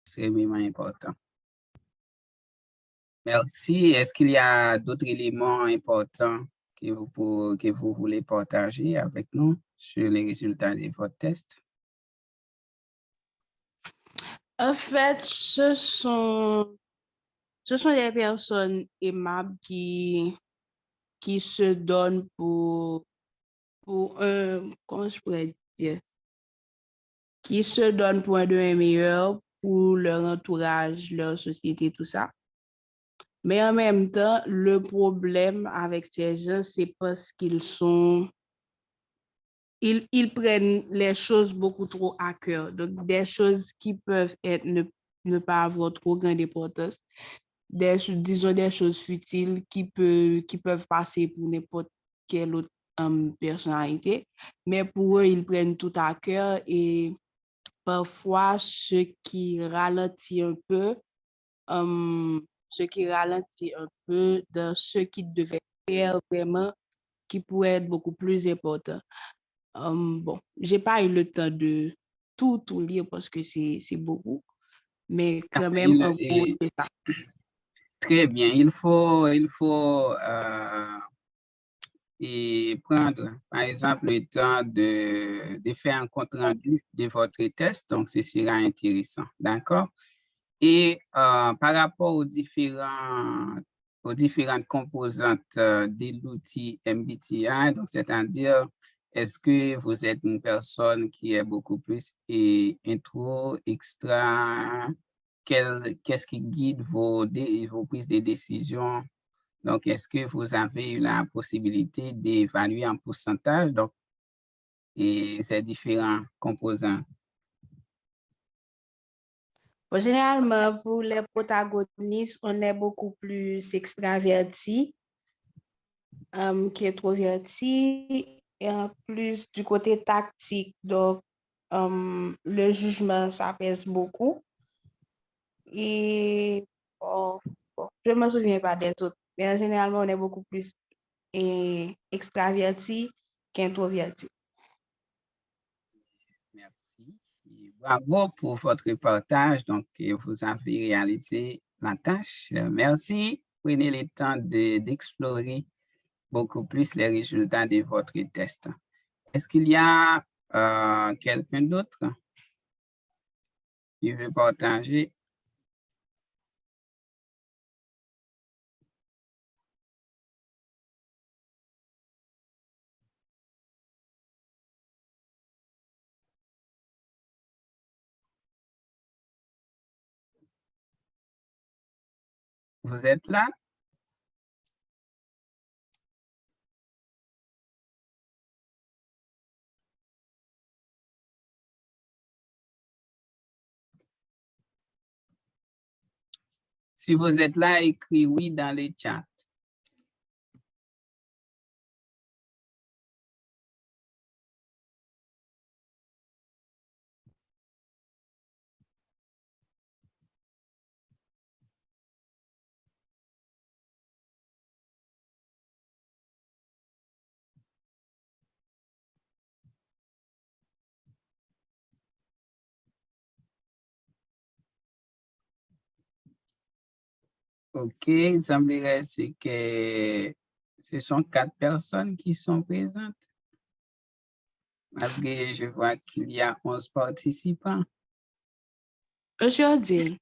extrêmement important. Merci. Est-ce qu'il y a d'autres éléments importants que vous voulez partager avec nous sur les résultats de votre test? En fait, ce sont des personnes aimables qui se donnent pour comment je pourrais dire, qui se donnent pour un demain meilleur pour leur entourage, leur société, tout ça. Mais en même temps, le problème avec ces gens, c'est parce ils prennent les choses beaucoup trop à cœur. Donc, des choses qui peuvent être ne pas avoir trop grande importance. Disons des choses futiles qui peuvent passer pour n'importe quelle autre personnalité. Mais pour eux, ils prennent tout à cœur et parfois, ce qui ralentit un peu dans ce qu'ils devaient faire vraiment, qui pourrait être beaucoup plus important. Bon, j'ai pas eu le temps de tout lire parce que c'est beaucoup, mais quand même, en gros, c'est ça. Très bien. Il faut et prendre, par exemple, le temps de faire un compte rendu de votre test. Donc, ce sera intéressant. D'accord? Et par rapport aux différentes composantes de l'outil MBTI, donc c'est-à-dire, est-ce que vous êtes une personne qui est beaucoup plus intro, extra? Qu'est-ce qui guide vos prises de décision? Donc, est-ce que vous avez eu la possibilité d'évaluer en pourcentage donc, et ces différents composants? Bon, généralement, pour les protagonistes, on est beaucoup plus extraverti qu'introverti et en plus du côté tactique. Donc, le jugement, ça pèse beaucoup. Et bon, je ne me souviens pas des autres, mais généralement, on est beaucoup plus extraverti qu'introverti. Merci. Et bravo pour votre partage. Donc, vous avez réalisé la tâche. Merci. Prenez le temps d'explorer beaucoup plus les résultats de votre test. Est-ce qu'il y a quelqu'un d'autre qui veut partager? Vous êtes là? Si vous êtes là, écrivez oui dans le chat. OK, il semblerait que ce sont 4 personnes qui sont présentes. Malgré, je vois qu'il y a 11 participants. Monsieur Odile,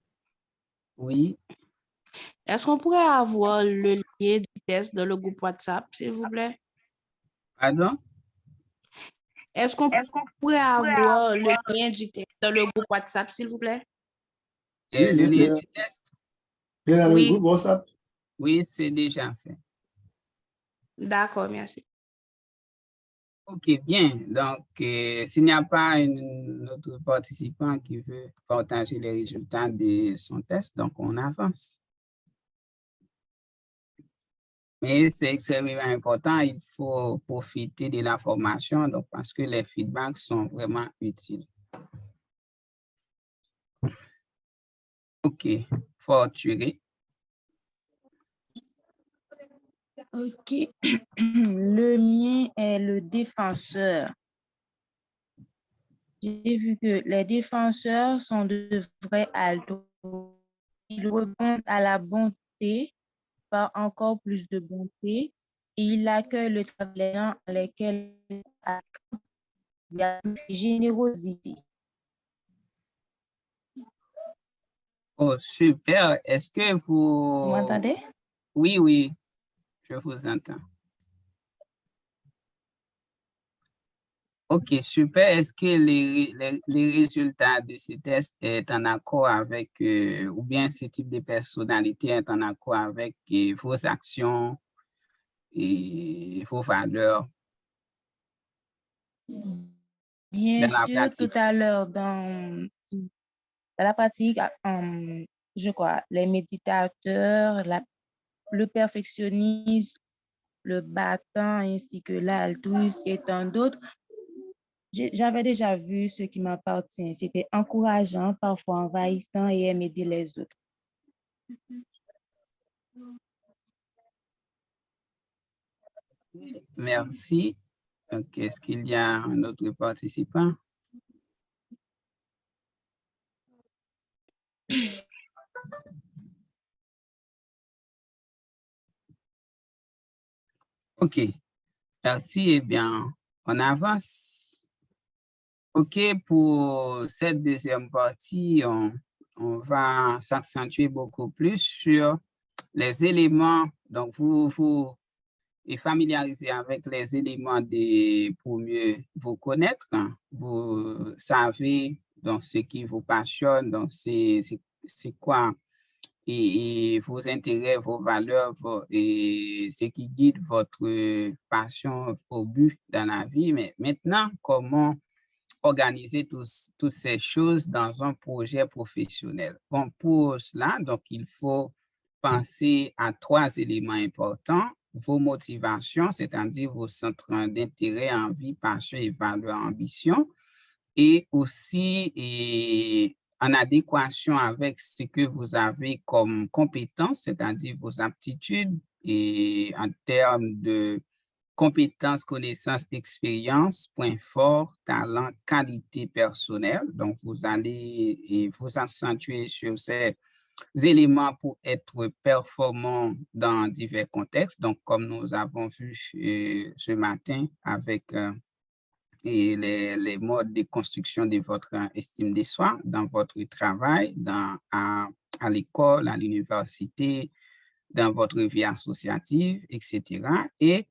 Oui. est-ce qu'on pourrait avoir le lien du test dans le groupe WhatsApp, s'il vous plaît? Pardon? Est-ce qu'on pourrait avoir le lien du test dans le groupe WhatsApp, s'il vous plaît? Et le lien du test? Oui. Le groupe WhatsApp? Oui, c'est déjà fait. D'accord, merci. OK, bien. Donc, s'il n'y a pas un autre participant qui veut partager les résultats de son test, donc on avance. Mais c'est extrêmement important, il faut profiter de la formation donc, parce que les feedbacks sont vraiment utiles. OK, Fortuné. OK. Le mien est le défenseur. j'ai vu que les défenseurs sont de vrais altos. Ils répondent à la bonté par encore plus de bonté et ils accueillent le travail dans lesquels enthousiasme et générosité. Oh, super. Est-ce que Vous vous... m'entendez? Oui, oui, je vous entends. OK, super. Est-ce que les résultats de ces tests est en accord avec, ou bien ce type de personnalité est en accord avec vos actions et vos valeurs Bien dans la sûr, tout pratique? à l'heure, dans la pratique, je crois, les méditateurs, le perfectionnisme, le battant ainsi que l'altruisme et tant d'autres, j'avais déjà vu ce qui m'appartient. C'était encourageant, parfois envahissant et aime aider les autres. Merci. OK, est-ce qu'il y a un autre participant? OK, merci. Eh bien, on avance. OK, pour cette deuxième partie, on va s'accentuer beaucoup plus sur les éléments. Donc, vous et familiariser avec les éléments pour mieux vous connaître, hein. Vous savez donc ce qui vous passionne, donc c'est quoi et vos intérêts, vos valeurs, et ce qui guide votre passion, vos buts dans la vie. Mais maintenant, comment organiser toutes ces choses dans un projet professionnel? Bon, pour cela, donc, il faut penser à 3 éléments importants: vos motivations, c'est-à-dire vos centres d'intérêt, envie, passion et valeur, ambition, et aussi en adéquation avec ce que vous avez comme compétences, c'est-à-dire vos aptitudes et en termes de compétences, connaissances, expériences, points forts, talents, qualités personnelles. Donc, vous allez vous accentuer sur ces éléments pour être performant dans divers contextes. Donc, comme nous avons vu ce matin avec les modes de construction de votre estime de soi dans votre travail, à l'école, à l'université, dans votre vie associative, etc. Et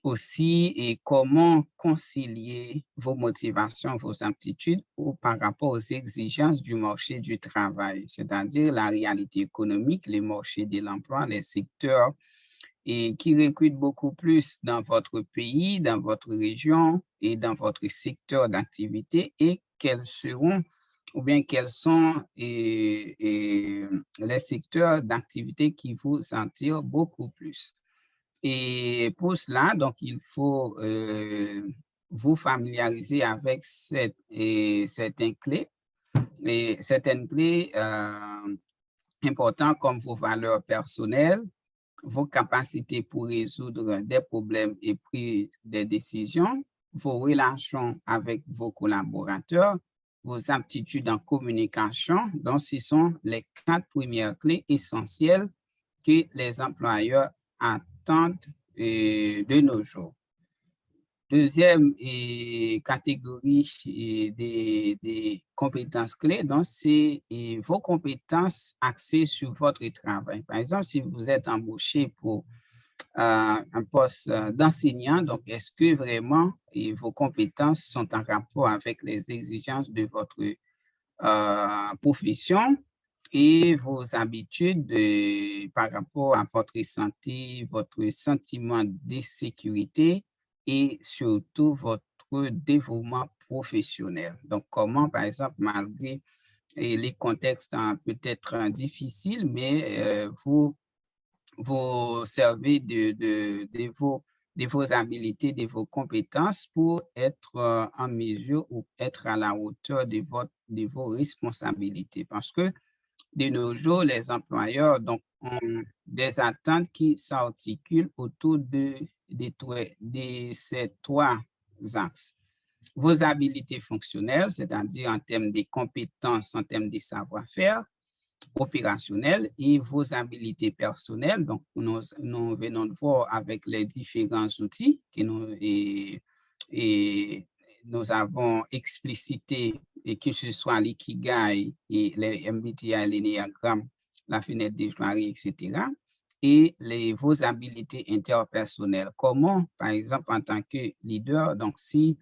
aussi, et comment concilier vos motivations, vos aptitudes par rapport aux exigences du marché du travail, c'est-à-dire la réalité économique, le marché de l'emploi, les secteurs et qui recrutent beaucoup plus dans votre pays, dans votre région et dans votre secteur d'activité, et quels seront ou bien quels sont les secteurs d'activité qui vous attirent beaucoup plus. Et pour cela, donc, il faut vous familiariser avec certaines clés, importantes comme vos valeurs personnelles, vos capacités pour résoudre des problèmes et prendre des décisions, vos relations avec vos collaborateurs, vos aptitudes en communication. Donc, ce sont les 4 premières clés essentielles que les employeurs attendent de nos jours. Deuxième catégorie des compétences clés, donc c'est vos compétences axées sur votre travail. Par exemple, si vous êtes embauché pour un poste d'enseignant, donc est-ce que vraiment vos compétences sont en rapport avec les exigences de votre profession et vos habitudes par rapport à votre santé, votre sentiment de sécurité et surtout votre développement professionnel. Donc, comment, par exemple, malgré les contextes peut-être difficiles, mais vous servez de vos habilités, de vos compétences pour être en mesure ou être à la hauteur de vos responsabilités. Parce que de nos jours, les employeurs donc, ont des attentes qui s'articulent autour de ces 3 axes. vos habilités fonctionnelles, c'est-à-dire en termes des compétences, en termes des savoir-faire opérationnels et vos habilités personnelles. Donc, nous venons de voir avec les différents outils que nous avons explicités, et que ce soit l'ikigai et les MBTI, l'énéagramme, la fenêtre des joailleries, etc. Et vos habilités interpersonnelles. Comment, par exemple, en tant que leader, donc si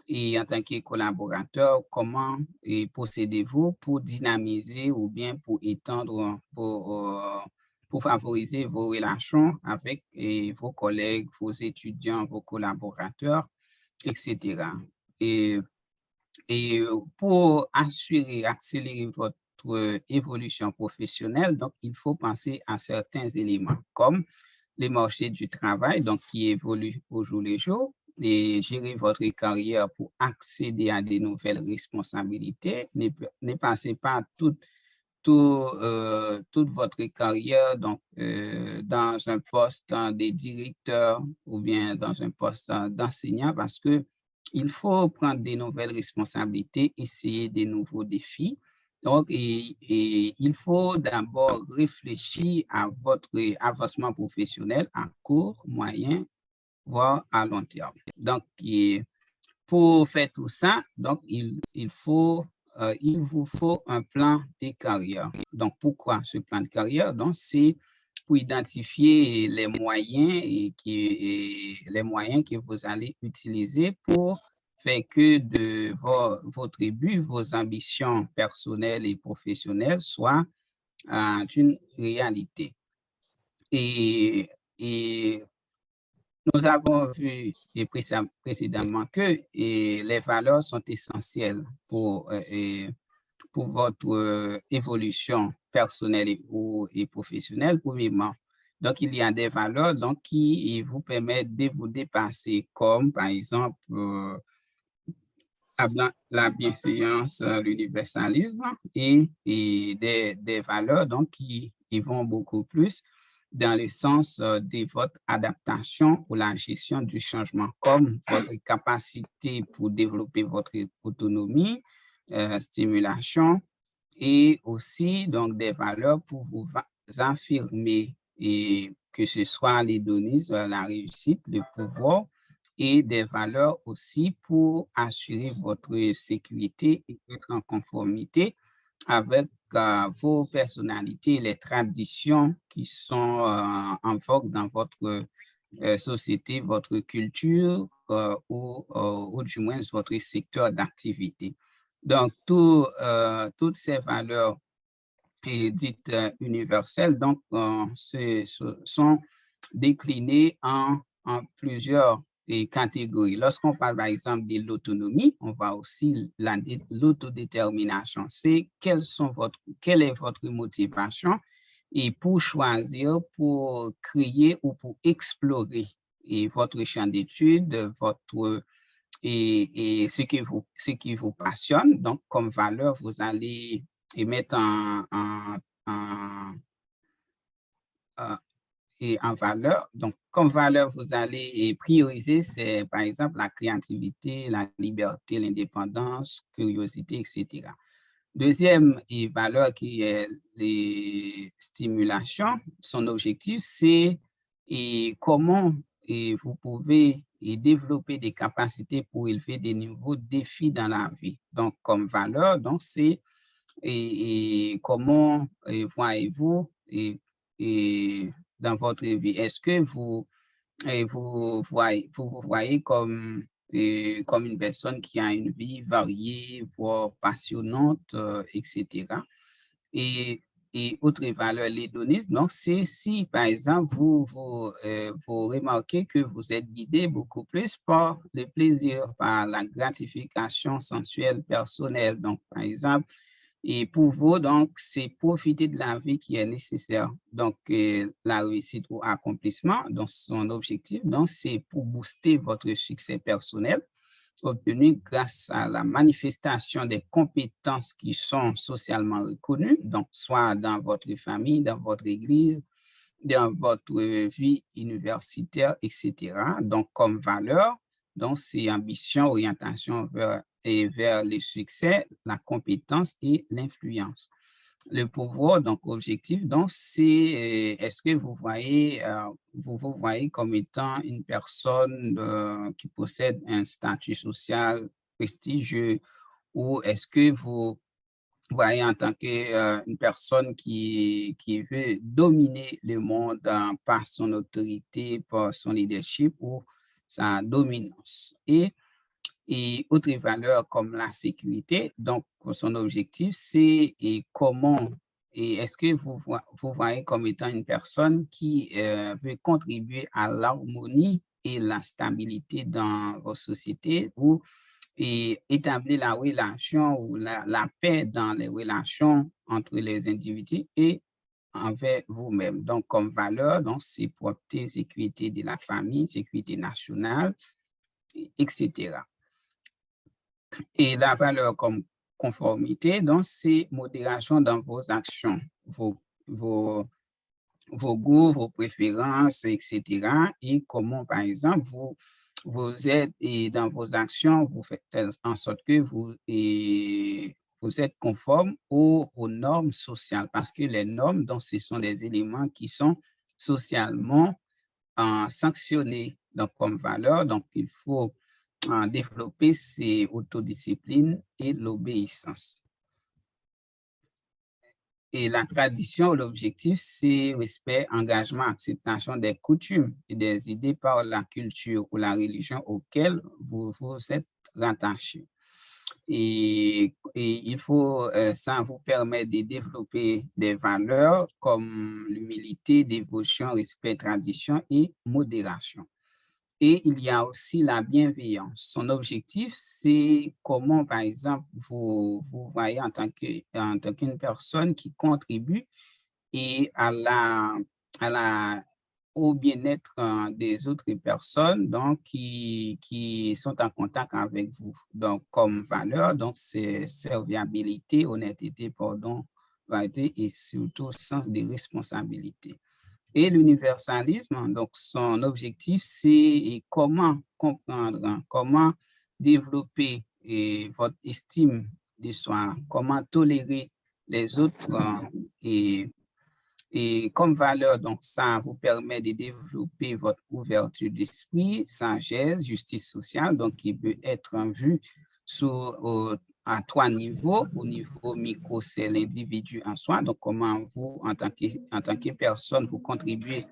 et en tant que collaborateur, comment procédez-vous pour dynamiser ou bien pour étendre, pour favoriser vos relations avec vos collègues, vos étudiants, vos collaborateurs, etc. Et, pour accélérer votre évolution professionnelle, donc il faut penser à certains éléments comme les marchés du travail, donc qui évoluent au jour le jour, et gérer votre carrière pour accéder à de nouvelles responsabilités. Ne passez pas toute votre carrière donc, dans un poste de directeur ou bien dans un poste d'enseignant parce que il faut prendre de nouvelles responsabilités, essayer de nouveaux défis. Donc, il faut d'abord réfléchir à votre avancement professionnel à court, moyen, voire à long terme. Donc, pour faire tout ça, donc, il vous faut un plan de carrière. Donc, pourquoi ce plan de carrière? Donc, c'est pour identifier les moyens que vous allez utiliser pour faire que votre but, vos ambitions personnelles et professionnelles soient une réalité. Et nous avons vu précédemment que les valeurs sont essentielles pour votre évolution personnelle et professionnelle, premièrement. Donc, il y a des valeurs donc, qui vous permettent de vous dépasser, comme par exemple la bienséance, l'universalisme et des valeurs donc, qui vont beaucoup plus dans le sens de votre adaptation ou la gestion du changement, comme votre capacité pour développer votre autonomie, stimulation et aussi donc des valeurs pour vous affirmer et que ce soit l'hédonisme, la réussite, le pouvoir et des valeurs aussi pour assurer votre sécurité et être en conformité avec vos personnalités et les traditions qui sont en vogue dans votre société, votre culture ou du moins votre secteur d'activité. Donc, toutes ces valeurs dites universelles donc, sont déclinées en plusieurs catégories. Lorsqu'on parle, par exemple, de l'autonomie, on va aussi l'autodétermination. C'est quelle est votre motivation et pour choisir, pour créer ou pour explorer votre champ d'études, et ce qui vous passionne. Donc, comme valeur, vous allez mettre en valeur. Donc, comme valeur, vous allez prioriser, c'est par exemple la créativité, la liberté, l'indépendance, curiosité, etc. Deuxième valeur qui est les stimulations, son objectif, c'est comment vous pouvez développer des capacités pour élever des nouveaux défis dans la vie. Donc, comme valeur, donc c'est comment voyez-vous dans votre vie? Est-ce que vous voyez comme une personne qui a une vie variée, voire passionnante, etc. Et autre valeur, l'hédonisme, donc c'est si, par exemple, vous remarquez que vous êtes guidé beaucoup plus par le plaisir, par la gratification sensuelle personnelle. Donc, par exemple, et pour vous, donc, c'est profiter de la vie qui est nécessaire. Donc, la réussite ou accomplissement, donc son objectif, donc, c'est pour booster votre succès personnel, obtenu grâce à la manifestation des compétences qui sont socialement reconnues, donc soit dans votre famille, dans votre église, dans votre vie universitaire, etc. Donc, comme valeur, Donc, c'est ambition, orientation vers le succès, la compétence et l'influence. Le pouvoir, donc objectif, donc c'est est-ce que vous vous voyez comme étant une personne qui possède un statut social prestigieux ou est-ce que vous voyez en tant qu'une personne qui veut dominer le monde par son autorité, par son leadership ou sa dominance. Et autres valeurs comme la sécurité, donc son objectif, c'est et comment et est-ce que vous voyez comme étant une personne qui veut contribuer à l'harmonie et la stabilité dans vos sociétés ou et établir la relation ou la paix dans les relations entre les individus et envers vous-même. Donc, comme valeur, donc, c'est propreté, sécurité de la famille, sécurité nationale, etc. Et la valeur comme conformité, donc, c'est modération dans vos actions, vos, vos goûts, vos préférences, etc. Et comment, par exemple, vous êtes et dans vos actions, vous faites en sorte que vous êtes conforme aux normes sociales, parce que les normes, donc, ce sont des éléments qui sont socialement sanctionnés donc, comme valeur. Donc, il faut développer ces autodisciplines et l'obéissance. Et la tradition, l'objectif, c'est respect, engagement, acceptation des coutumes et des idées par la culture ou la religion auquel vous vous êtes rattaché. Et il faut, ça vous permet de développer des valeurs comme l'humilité, dévotion, respect, tradition et modération. Et il y a aussi la bienveillance. Son objectif, c'est comment, par exemple, vous voyez en tant qu'une personne qui contribue et à la, au bien-être des autres personnes donc, qui sont en contact avec vous. Donc, comme valeur, donc c'est serviabilité, honnêteté, pardon, vérité et surtout sens de responsabilité. Et l'universalisme, donc son objectif, c'est comment comprendre, comment développer votre estime de soi, comment tolérer les autres et comme valeur, donc ça vous permet de développer votre ouverture d'esprit, sagesse, justice sociale, donc qui peut être vue à trois niveaux. Au niveau micro, c'est l'individu en soi, donc comment vous, en tant que personne, vous contribuez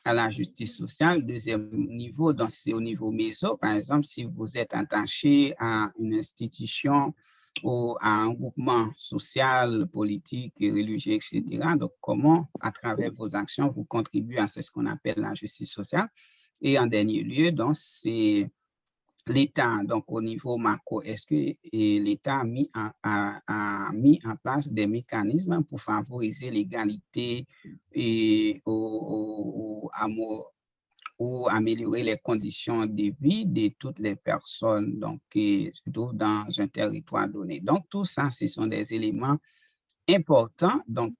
à la justice sociale. Deuxième niveau, donc c'est au niveau méso, par exemple, si vous êtes attaché à une institution ou à un groupement social, politique, religieux, etc. Donc, comment, à travers vos actions, vous contribuez à ce qu'on appelle la justice sociale. Et en dernier lieu, donc, c'est l'État, donc au niveau macro, est-ce que l'État a mis en place des mécanismes pour favoriser l'égalité et ou améliorer les conditions de vie de toutes les personnes donc, qui se trouvent dans un territoire donné. Donc, tout ça, ce sont des éléments importants donc,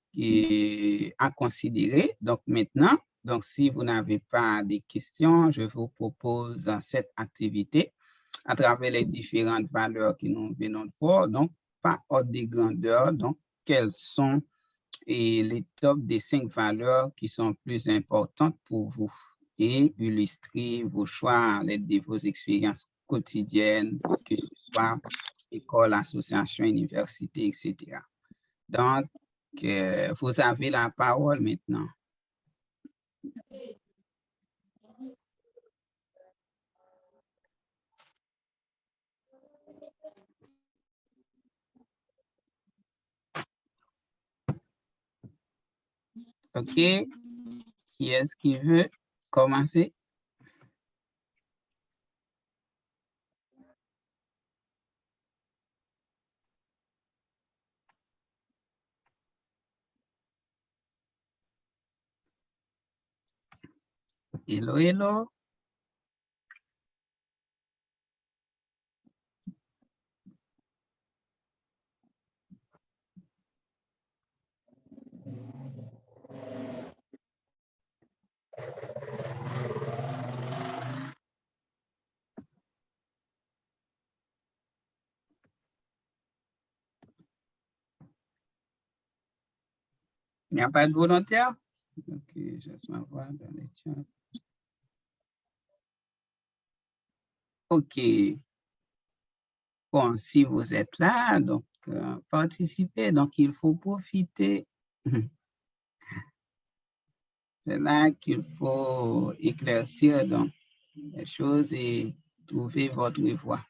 à considérer. Donc, maintenant, donc, si vous n'avez pas de questions, je vous propose cette activité à travers les différentes valeurs que nous venons de voir. Donc, par ordre de grandeur, donc, quelles sont les top des 5 valeurs qui sont plus importantes pour vous et illustrer vos choix à l'aide de vos expériences quotidiennes, que ce soit école, association, université, etc. Donc, vous avez la parole maintenant. OK. Qui est-ce qui veut commencer? Hello, hello. Il n'y a pas de volontaire? Ok, je vais voir dans les chats. Ok. Bon, si vous êtes là, donc participez, donc il faut profiter. C'est là qu'il faut éclaircir donc, les choses et trouver votre voie.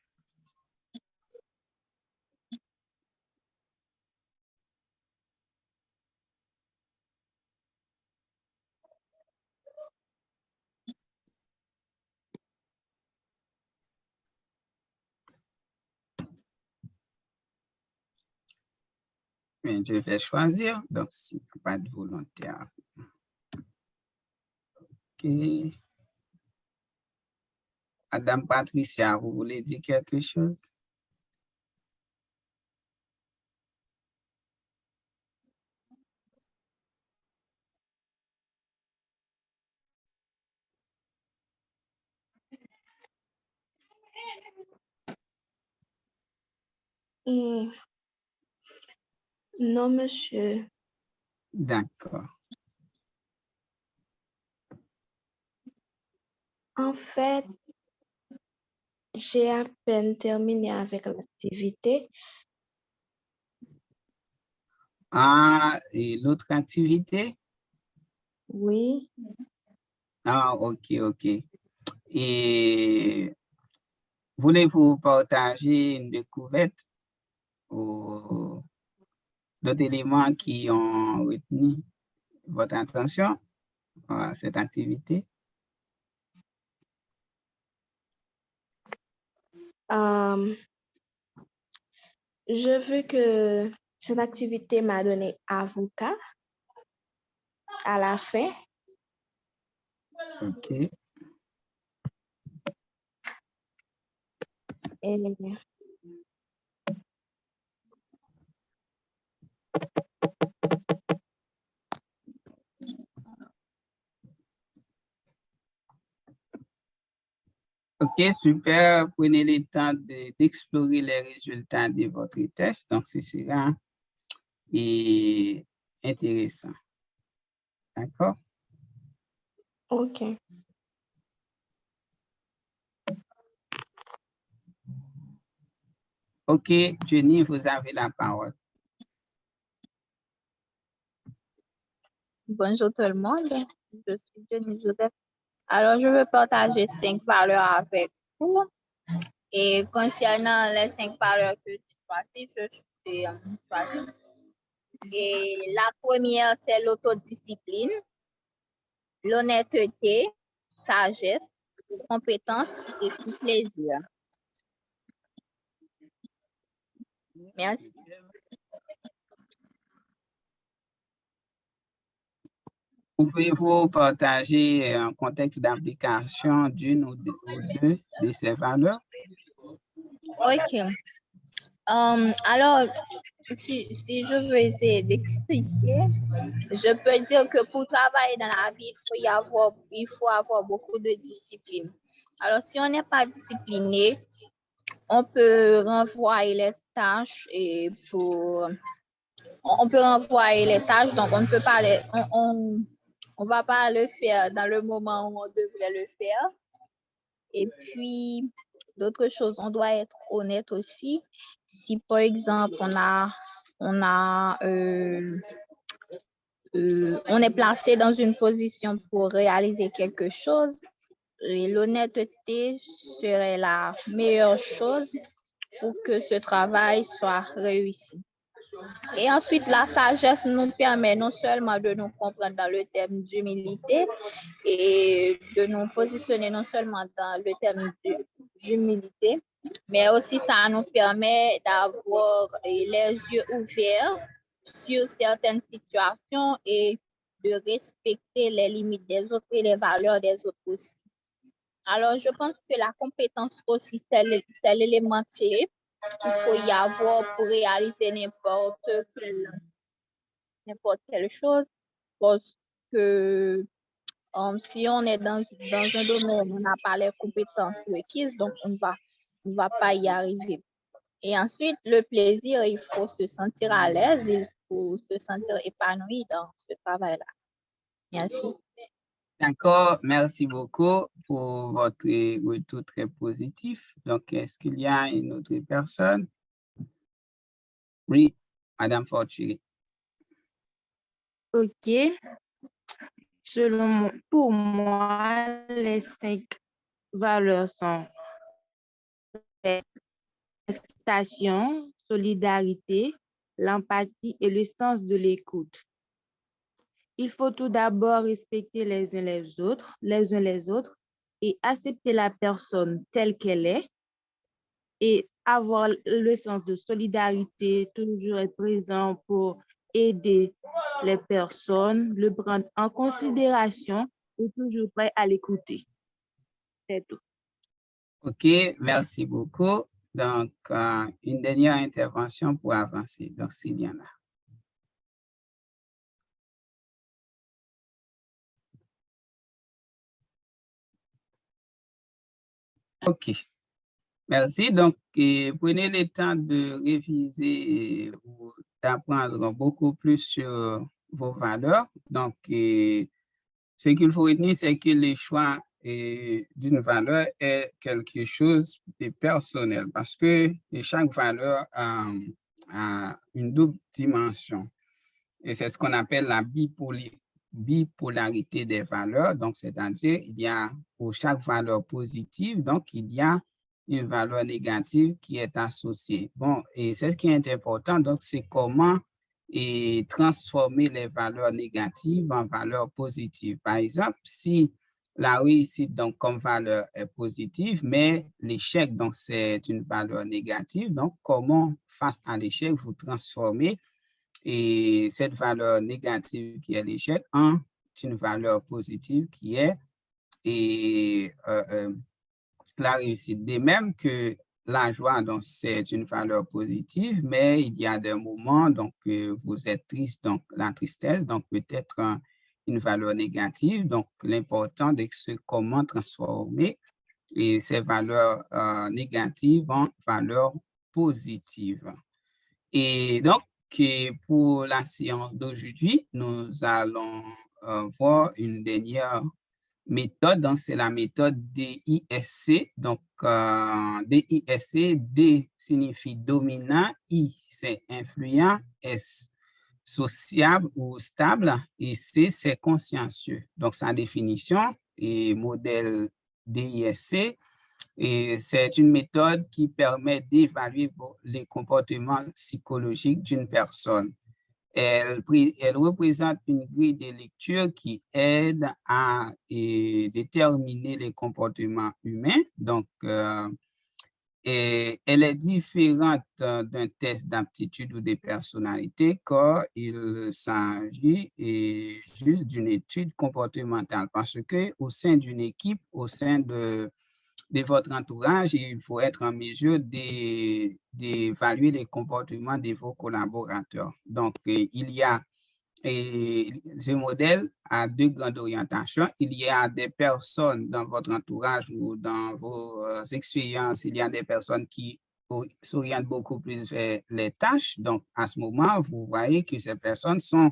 Mais je vais choisir, donc s'il n'y a pas de volontaire. Ok. Madame Patricia, vous voulez dire quelque chose? Non, monsieur. D'accord. En fait, j'ai à peine terminé avec l'activité. Ah, et l'autre activité? Oui. Ah, ok, ok. Et voulez-vous partager une découverte ou d'autres éléments qui ont retenu votre attention à cette activité? Je veux que cette activité m'a donné avocat à la fin. Ok. Et Ok, super. Prenez le temps d'explorer les résultats de votre test. Donc, ce sera intéressant. D'accord? OK. Ok, Jenny, vous avez la parole. Bonjour tout le monde, je suis Jenny Joseph. Alors, je veux partager 5 valeurs avec vous. Et concernant les 5 valeurs que j'ai choisies, choisi. Et la première, c'est l'autodiscipline, l'honnêteté, sagesse, compétence et puis plaisir. Merci. Pouvez-vous partager un contexte d'application d'une ou deux de ces valeurs? OK. Alors, si je veux essayer d'expliquer, je peux dire que pour travailler dans la vie, il faut avoir beaucoup de discipline. Alors, si on n'est pas discipliné, on peut renvoyer les tâches donc on ne peut pas on va pas le faire dans le moment où on devrait le faire. Et puis, d'autres choses, on doit être honnête aussi. Si, par exemple, on est placé dans une position pour réaliser quelque chose, et l'honnêteté serait la meilleure chose pour que ce travail soit réussi. Et ensuite, la sagesse nous permet non seulement de nous comprendre dans le thème d'humilité et de nous positionner non seulement dans le thème d'humilité, mais aussi ça nous permet d'avoir les yeux ouverts sur certaines situations et de respecter les limites des autres et les valeurs des autres aussi. Alors, je pense que la compétence aussi, c'est l'élément clé qu'il faut y avoir pour réaliser n'importe quelle chose, parce que si on est dans un domaine où on n'a pas les compétences requises, donc on va pas y arriver. Et ensuite, le plaisir, il faut se sentir à l'aise, il pour se sentir épanoui dans ce travail-là. Merci. D'accord, merci beaucoup pour votre retour très positif. Donc, est-ce qu'il y a une autre personne? Oui, Madame Fortuné. OK. Pour moi, les 5 valeurs sont l'acceptation, solidarité, l'empathie et le sens de l'écoute. Il faut tout d'abord respecter les uns les autres et accepter la personne telle qu'elle est et avoir le sens de solidarité, toujours être présent pour aider les personnes, le prendre en considération et toujours prêt à l'écouter. C'est tout. OK, merci beaucoup. Donc, une dernière intervention pour avancer. Donc, c'est bien là. OK, merci. Donc, prenez le temps de réviser ou d'apprendre beaucoup plus sur vos valeurs. Donc, ce qu'il faut retenir, c'est que le choix d'une valeur est quelque chose de personnel parce que chaque valeur a une double dimension. Et c'est ce qu'on appelle la bipolarité des valeurs. Donc, c'est-à-dire, il y a pour chaque valeur positive, donc il y a une valeur négative qui est associée. Bon, et c'est ce qui est important, donc c'est comment transformer les valeurs négatives en valeurs positives. Par exemple, si la réussite, donc, comme valeur est positive, mais l'échec, donc, c'est une valeur négative, donc, comment, face à l'échec, vous transformez et cette valeur négative qui est l'échec en une valeur positive qui est la réussite. De même que la joie, donc, c'est une valeur positive, mais il y a des moments, donc, vous êtes triste, donc, la tristesse, donc, peut-être une valeur négative. Donc, l'important, c'est comment transformer ces valeurs négatives en valeurs positives. Et donc, pour la séance d'aujourd'hui, nous allons voir une dernière méthode, donc c'est la méthode DISC. Donc, DISC, D signifie dominant, I c'est influent, S sociable ou stable, et C c'est consciencieux. Donc, sa définition et modèle DISC, et c'est une méthode qui permet d'évaluer les comportements psychologiques d'une personne. Elle représente une grille de lecture qui aide à déterminer les comportements humains. Donc, elle est différente d'un test d'aptitude ou de personnalité car il s'agit juste d'une étude comportementale parce que au sein d'une équipe, au sein de votre entourage, il faut être en mesure d'évaluer les comportements de vos collaborateurs. Donc, il y a, ce modèle a 2 grandes orientations. Il y a des personnes dans votre entourage ou dans vos expériences, il y a des personnes qui s'orientent beaucoup plus vers les tâches. Donc, à ce moment, vous voyez que ces personnes sont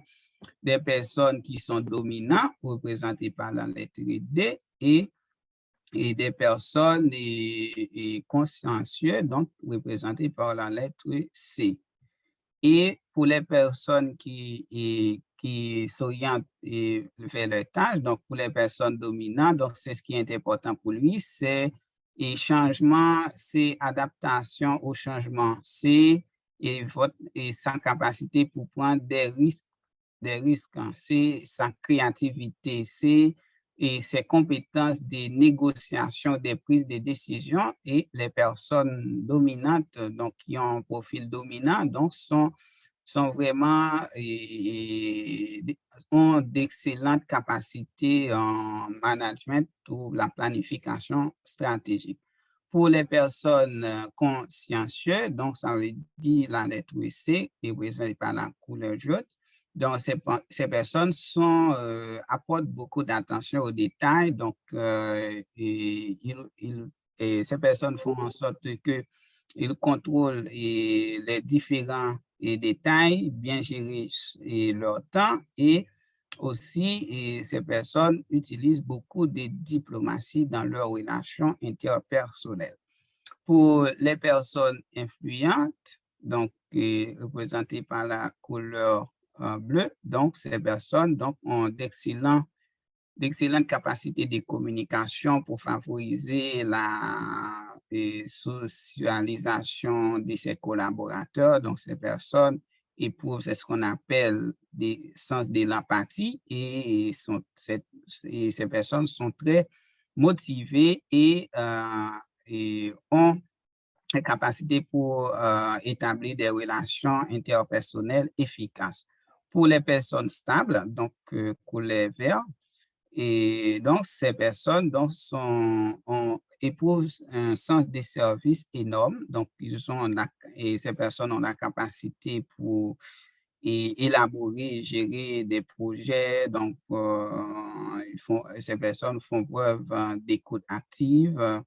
des personnes qui sont dominantes, représentées par la lettre D, et des personnes consciencieuses, donc représentées par la lettre C. Et pour les personnes qui s'orientent vers les tâches, donc pour les personnes dominantes, donc c'est ce qui est important pour lui, c'est changement, c'est adaptation au changement, c'est sa capacité pour prendre des risques, hein. C'est sa créativité, c'est ses compétences de négociation, des prises de décision, et les personnes dominantes, donc qui ont un profil dominant, donc sont vraiment ont d'excellentes capacités en management ou la planification stratégique. Pour les personnes consciencieuses, donc ça veut dire la lettre C, représentée par la couleur jaune. Donc, ces personnes apportent beaucoup d'attention aux détails. Donc, ces personnes font en sorte qu'ils contrôlent les différents détails, bien gérer leur temps et aussi, ces personnes utilisent beaucoup de diplomatie dans leurs relations interpersonnelles. Pour les personnes influentes, donc représentées par la couleur bleue, donc ces personnes ont d'excellentes capacités de communication pour favoriser la socialisation de ses collaborateurs. Donc ces personnes éprouvent ce qu'on appelle des sens de l'empathie et ces personnes sont très motivées et ont la capacité pour établir des relations interpersonnelles efficaces. Pour les personnes stables, donc couleur vert, et donc ces personnes éprouvent un sens de service énorme. Donc ces personnes ont la capacité pour élaborer et gérer des projets. Donc ces personnes font preuve d'écoute active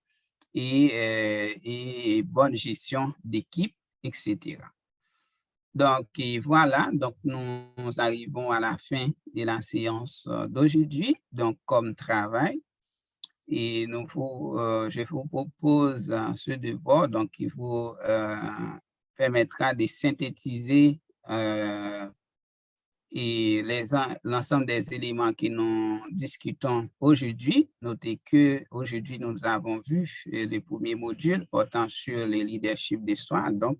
et bonne gestion d'équipe, etc. Donc, voilà, donc nous arrivons à la fin de la séance d'aujourd'hui. Donc, comme travail, et je vous propose ce devoir, donc qui vous permettra de synthétiser l'ensemble des éléments que nous discutons aujourd'hui. Notez qu'aujourd'hui, nous avons vu le premier module portant sur le leadership de soi. Donc,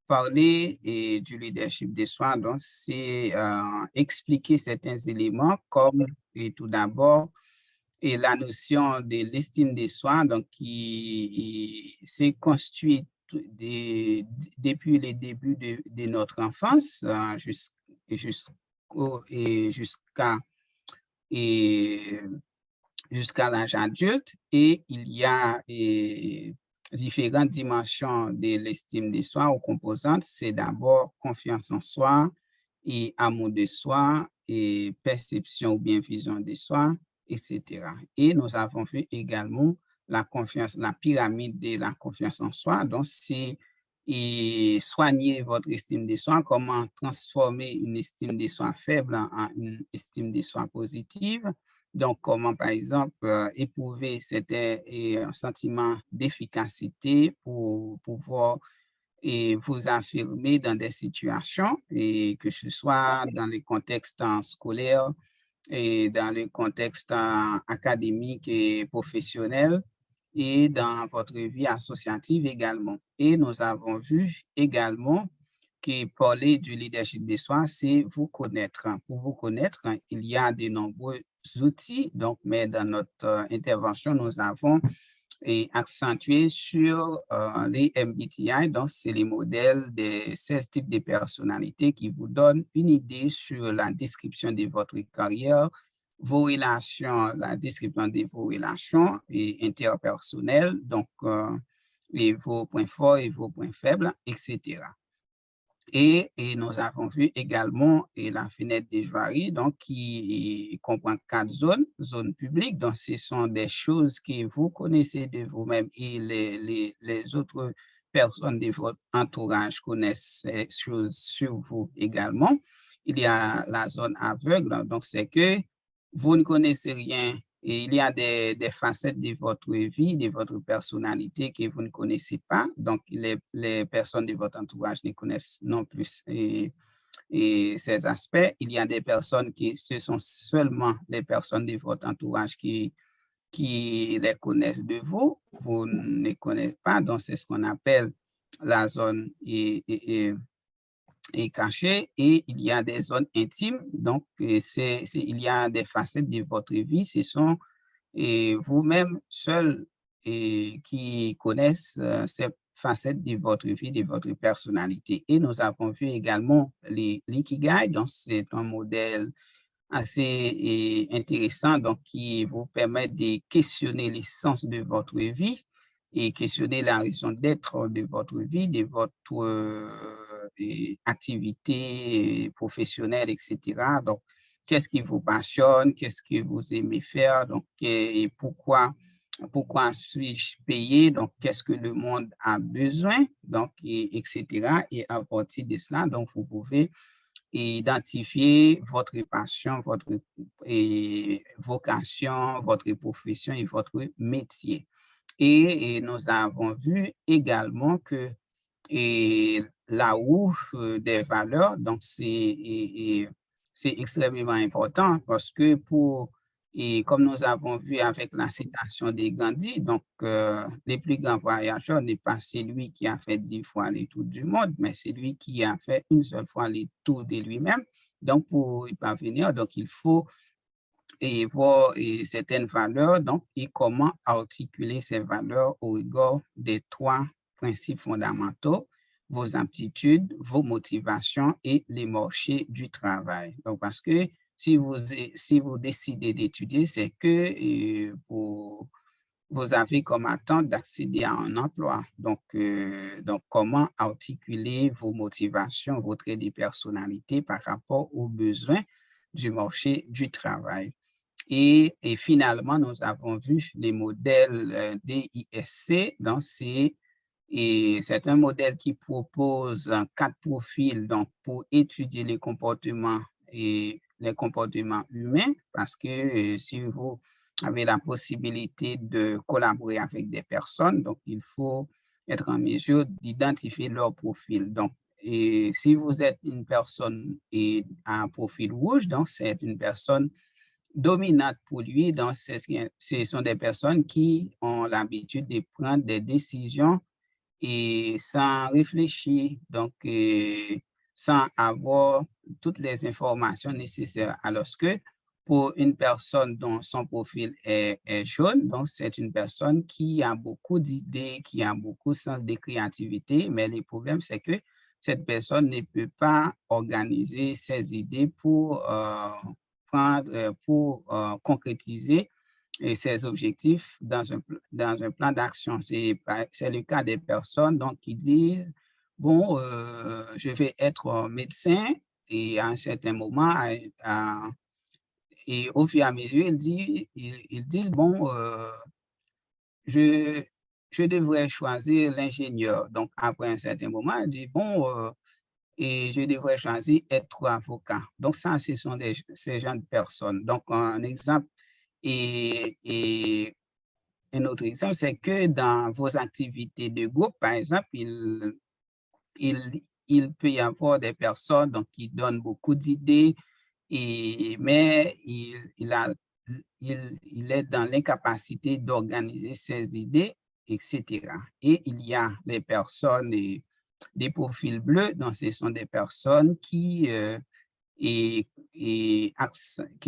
parler du leadership de soi, donc c'est expliquer certains éléments comme tout d'abord la notion de l'estime de soi, donc qui s'est construite depuis le début de notre enfance jusqu'à l'âge adulte, et il y a différentes dimensions de l'estime de soi aux composantes. C'est d'abord confiance en soi et amour de soi et perception ou bien vision de soi, etc. Et nous avons vu également la pyramide de la confiance en soi. Donc, c'est soigner votre estime de soi, comment transformer une estime de soi faible en une estime de soi positive. Donc, comment, par exemple, éprouver un sentiment d'efficacité pour pouvoir vous affirmer dans des situations, et que ce soit dans les contextes scolaires et dans le contexte académique et professionnel et dans votre vie associative également. Et nous avons vu également que parler du leadership de soi, c'est vous connaître. Pour vous connaître, il y a de nombreux outils, donc, mais dans notre intervention, nous avons accentué sur les MBTI, donc c'est les modèles des 16 types de personnalités qui vous donnent une idée sur la description de votre carrière, vos relations, la description de vos relations interpersonnelles, donc et vos points forts et vos points faibles, etc. Et nous avons vu également la fenêtre de Joiry, donc qui comprend 4 zones publiques. Donc, ce sont des choses que vous connaissez de vous-même et les autres personnes de votre entourage connaissent ces choses sur vous également. Il y a la zone aveugle, donc c'est que vous ne connaissez rien. Et il y a des facettes de votre vie, de votre personnalité que vous ne connaissez pas. Donc, les personnes de votre entourage ne connaissent non plus ces aspects. Il y a des personnes ce sont seulement les personnes de votre entourage qui les connaissent de vous. Vous ne connaissez pas. Donc, c'est ce qu'on appelle la zone est caché, et il y a des zones intimes. Donc, il y a des facettes de votre vie. Ce sont vous-même seuls qui connaissent ces facettes de votre vie, de votre personnalité. Et nous avons vu également l'ikigai. Donc, c'est un modèle assez intéressant, donc qui vous permet de questionner l'essence de votre vie et questionner la raison d'être de votre vie, de votre activité professionnelle, etc. Donc, qu'est-ce qui vous passionne, qu'est-ce que vous aimez faire, donc, et pourquoi pourquoi suis-je payé, donc qu'est-ce que le monde a besoin, donc, etc. Et à partir de cela, donc, vous pouvez identifier votre passion, votre vocation, votre profession et votre métier. Et nous avons vu également que la roue des valeurs, donc c'est extrêmement important parce que comme nous avons vu avec la citation de Gandhi, donc les plus grands voyageurs n'est pas celui qui a fait 10 fois le tour du monde, mais celui qui a fait une seule fois le tour de lui-même. Donc pour y parvenir, donc il faut voir certaines valeurs, donc, et comment articuler ces valeurs au regard des 3 principes fondamentaux, vos aptitudes, vos motivations et les marchés du travail. Donc, parce que si vous décidez d'étudier, c'est que vous avez comme attente d'accéder à un emploi. Donc, comment articuler vos motivations, votre trait de personnalité par rapport aux besoins du marché du travail. Et finalement, nous avons vu les modèles DISC. Donc, c'est un modèle qui propose 4 profils donc, pour étudier les comportements humains, parce que si vous avez la possibilité de collaborer avec des personnes, donc il faut être en mesure d'identifier leur profil. Donc, et si vous êtes une personne à un profil rouge, donc c'est une personne dominante pour lui, donc ce sont des personnes qui ont l'habitude de prendre des décisions et sans réfléchir, donc sans avoir toutes les informations nécessaires. Alors que pour une personne dont son profil est jaune, donc c'est une personne qui a beaucoup d'idées, qui a beaucoup de sens de créativité, mais le problème c'est que cette personne ne peut pas organiser ses idées pour concrétiser ses objectifs dans un plan d'action. C'est le cas des personnes donc, qui disent, bon, je vais être médecin et à un certain moment, et au fur et à mesure, ils disent, bon, je devrais choisir l'ingénieur. Donc, après un certain moment, ils disent, bon, et je devrais choisir être avocat. Donc, ça, ce sont ces gens de personnes. Donc, un exemple et un autre exemple, c'est que dans vos activités de groupe, par exemple, il peut y avoir des personnes donc, qui donnent beaucoup d'idées, mais il est dans l'incapacité d'organiser ses idées, etc. Et il y a les personnes des profils bleus, donc ce sont des personnes qui qui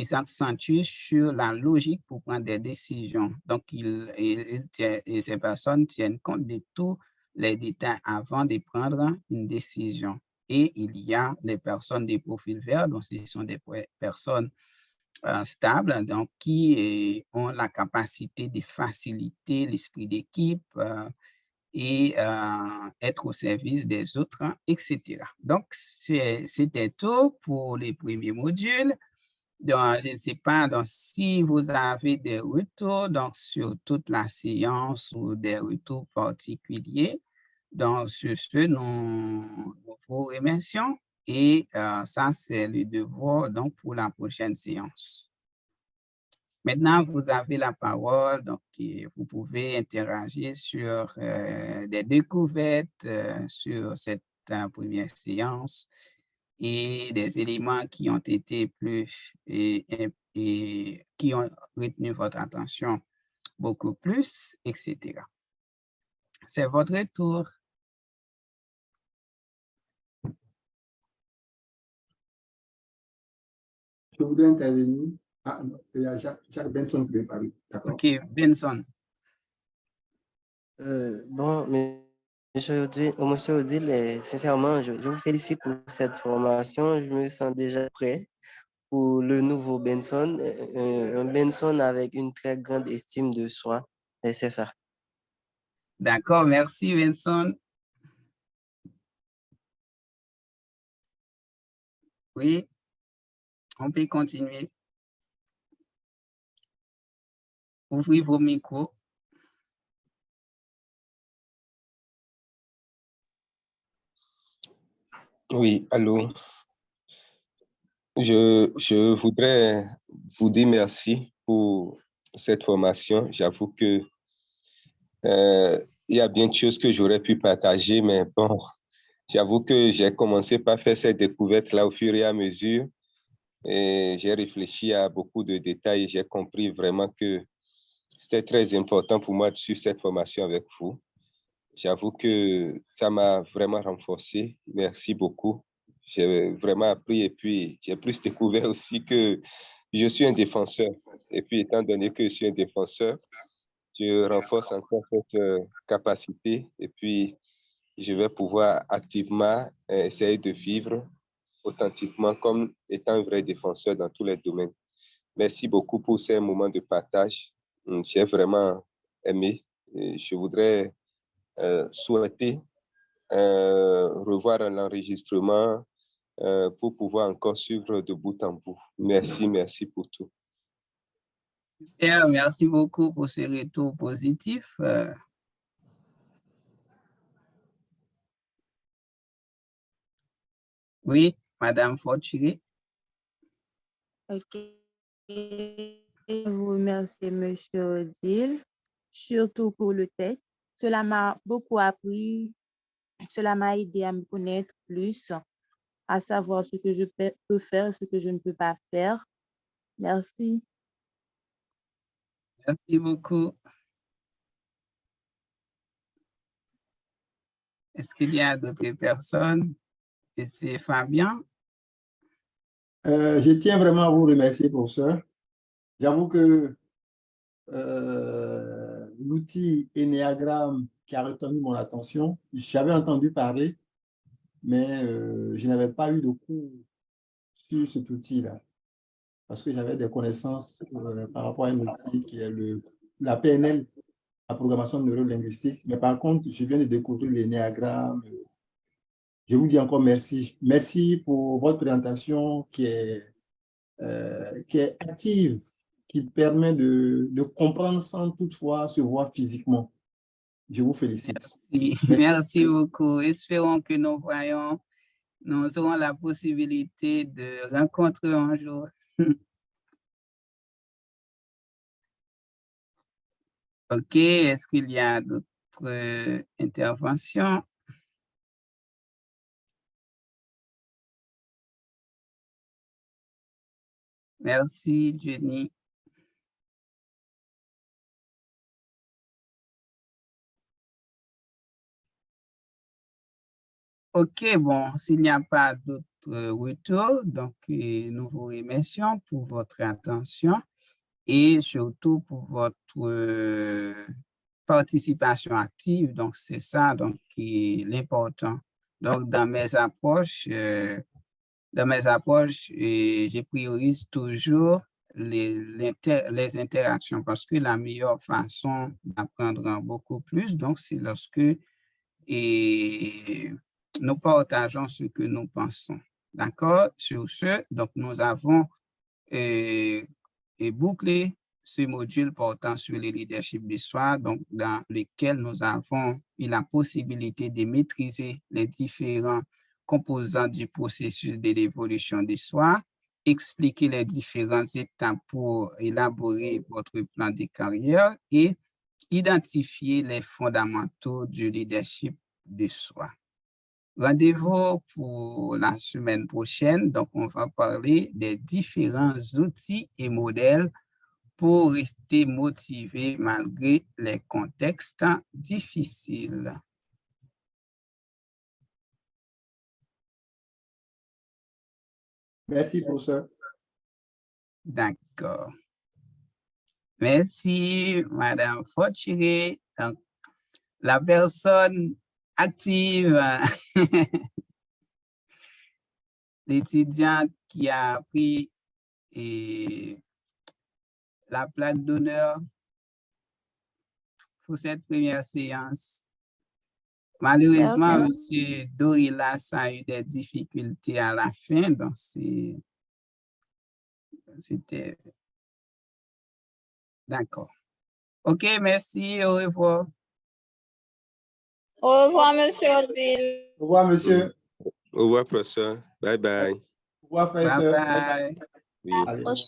s'accentue sur la logique pour prendre des décisions. Donc, ces personnes tiennent compte de tous les détails avant de prendre une décision. Et il y a les personnes des profils verts, donc ce sont des personnes stables, donc qui ont la capacité de faciliter l'esprit d'équipe, et être au service des autres, etc. Donc, c'était tout pour les premiers modules. Donc, je ne sais pas donc, si vous avez des retours donc, sur toute la séance ou des retours particuliers. Donc, sur ce, nous vous remercions et ça, c'est le devoir donc, pour la prochaine séance. Maintenant, vous avez la parole, donc vous pouvez interagir sur des découvertes sur cette première séance et des éléments qui ont été plus et qui ont retenu votre attention beaucoup plus, etc. C'est votre tour. Je voudrais intervenir. Ah, non, il y a Jacques Benson qui veut parler. D'accord. OK, Benson. Bon, monsieur Odile, sincèrement, je vous félicite pour cette formation. Je me sens déjà prêt pour le nouveau Benson, un Benson avec une très grande estime de soi. Et c'est ça. D'accord, merci Benson. Oui, on peut continuer. Ouvrez vos micros. Oui, allô. Je voudrais vous dire merci pour cette formation. J'avoue que il y a bien de choses que j'aurais pu partager, mais bon, j'avoue que j'ai commencé par faire cette découverte-là au fur et à mesure et j'ai réfléchi à beaucoup de détails et j'ai compris vraiment que c'était très important pour moi de suivre cette formation avec vous. J'avoue que ça m'a vraiment renforcé. Merci beaucoup. J'ai vraiment appris et puis j'ai plus découvert aussi que je suis un défenseur. Et puis, étant donné que je suis un défenseur, je renforce encore cette capacité et puis je vais pouvoir activement essayer de vivre authentiquement comme étant un vrai défenseur dans tous les domaines. Merci beaucoup pour ces moments de partage. J'ai vraiment aimé. Et je voudrais souhaiter revoir l'enregistrement pour pouvoir encore suivre de bout en bout. Merci, merci pour tout. Merci beaucoup pour ce retour positif. Oui, Madame Fortuné. Ok. Je vous remercie, M. Odile, surtout pour le test. Cela m'a beaucoup appris. Cela m'a aidé à me connaître plus, à savoir ce que je peux faire, ce que je ne peux pas faire. Merci. Merci beaucoup. Est-ce qu'il y a d'autres personnes? Et c'est Fabien. Je tiens vraiment à vous remercier pour ça. J'avoue que l'outil Enneagram qui a retenu mon attention, j'avais entendu parler, mais je n'avais pas eu de cours sur cet outil-là, parce que j'avais des connaissances par rapport à un outil qui est la PNL, la programmation neurolinguistique. Mais par contre, je viens de découvrir l'Enneagram. Je vous dis encore merci. Merci pour votre présentation qui est active, qui permet de comprendre sans toutefois se voir physiquement. Je vous félicite. Merci, merci beaucoup. Espérons que nous aurons la possibilité de rencontrer un jour. OK, est-ce qu'il y a d'autres interventions? Merci, Jenny. OK, bon, s'il n'y a pas d'autres retours, donc nous vous remercions pour votre attention et surtout pour votre participation active. Donc, c'est ça donc, qui est l'important. Donc, dans mes approches, je priorise toujours les interactions parce que la meilleure façon d'apprendre beaucoup plus, donc, c'est lorsque nous partageons ce que nous pensons. D'accord? Sur ce, donc, nous avons bouclé ce module portant sur le leadership de soi, donc dans lequel nous avons eu la possibilité de maîtriser les différents composants du processus de l'évolution de soi, expliquer les différentes étapes pour élaborer votre plan de carrière et identifier les fondamentaux du leadership de soi. Rendez-vous pour la semaine prochaine. Donc, on va parler des différents outils et modèles pour rester motivé malgré les contextes difficiles. Merci pour ça. D'accord. Merci, Madame Fortuné. Donc, la personne active, l'étudiante qui a pris la plaque d'honneur pour cette première séance. Malheureusement, M. Dorilas a eu des difficultés à la fin, donc c'était... D'accord. OK, merci, au revoir. Au revoir, M. Odile. Au revoir, monsieur. Au revoir, professeur. Bye bye. Au revoir, frères et Bye sœurs. bye. Oui. Allez. Prochaine.